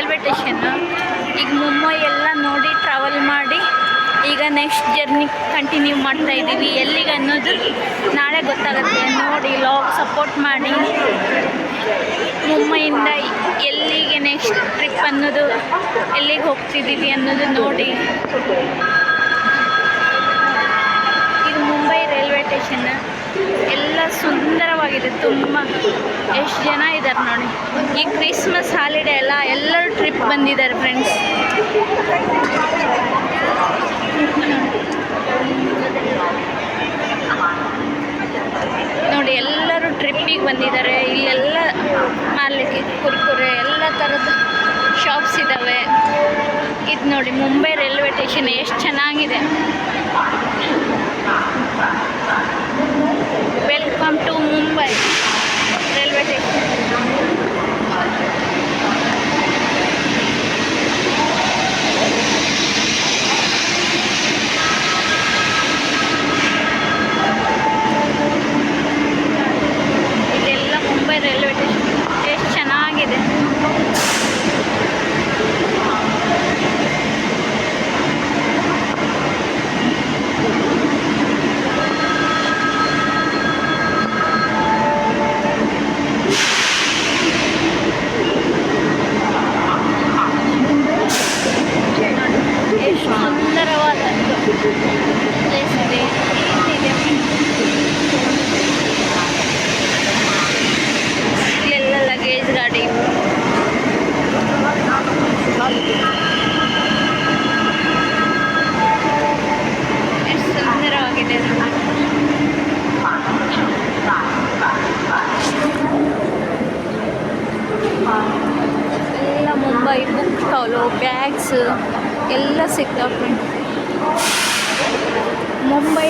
Railway station. ಈಗ ಮುಂಬೈ ಎಲ್ಲ ನೋಡಿ ಟ್ರಾವೆಲ್ ಮಾಡಿ ಈಗ ನೆಕ್ಸ್ಟ್ ಜರ್ನಿ ಕಂಟಿನ್ಯೂ ಮಾಡ್ತಾ ಇದ್ದೀವಿ. ಎಲ್ಲಿಗೆ ಅನ್ನೋದು ನಾಳೆ ಗೊತ್ತಾಗುತ್ತೆ. ನೋಡಿ ಲಾಗ್ ಸಪೋರ್ಟ್ ಮಾಡಿ. ಮುಂಬೈಯಿಂದ ಎಲ್ಲಿಗೆ ನೆಕ್ಸ್ಟ್ ಟ್ರಿಪ್ ಅನ್ನೋದು, ಎಲ್ಲಿಗೆ ಹೋಗ್ತಿದ್ದೀವಿ ಅನ್ನೋದು ನೋಡಿ. ಇದು ಮುಂಬೈ ರೈಲ್ವೆ ಸ್ಟೇಷನ್. ಎಲ್ಲ ಸುಂದರವಾಗಿದೆ. ತುಂಬ ಎಷ್ಟು ಜನ ಇದ್ದಾರೆ ನೋಡಿ. ಈ ಕ್ರಿಸ್ಮಸ್ ಹಾಲಿಡೇ ಅಲ್ಲ, ಎಲ್ಲರೂ ಟ್ರಿಪ್ ಬಂದಿದ್ದಾರೆ ಫ್ರೆಂಡ್ಸ್. ನೋಡಿ ಎಲ್ಲರೂ ಟ್ರಿಪ್ಪಿಗೆ ಬಂದಿದ್ದಾರೆ. ಇಲ್ಲೆಲ್ಲ ಮಾರ್ಲಿಕ್ಕೆ ಕುರ್ಕುರೆ ಎಲ್ಲ ಥರದ ಶಾಪ್ಸ್ ಇದ್ದಾವೆ. ಇದು ನೋಡಿ ಮುಂಬೈ ರೈಲ್ವೆ ಸ್ಟೇಷನ್ ಎಷ್ಟು ಚೆನ್ನಾಗಿದೆ. Welcome to Mumbai railway station. ಇದೆಲ್ಲ ಮುಂಬೈ ರೈಲ್ವೆ ಸ್ಟೇಷನ್ ಎಷ್ಟು ಚೆನ್ನಾಗಿದೆ. ಎಷ್ಟು ಸುಂದರವಾದ ಪ್ಲೇಸ್ ಇದೆ. ಇಲ್ಲೆಲ್ಲ ಲಗೇಜ್ ಗಾಡಿ. ಎಷ್ಟು ಸುಂದರವಾಗಿದೆ. ಎಲ್ಲ ಮುಂಬೈ ಬುಕ್ ಸ್ಟಾಲು, ಬ್ಯಾಗ್ಸ್ ಎಲ್ಲ ಸಿಗ್ತಾವೆ. ಮುಂಬೈ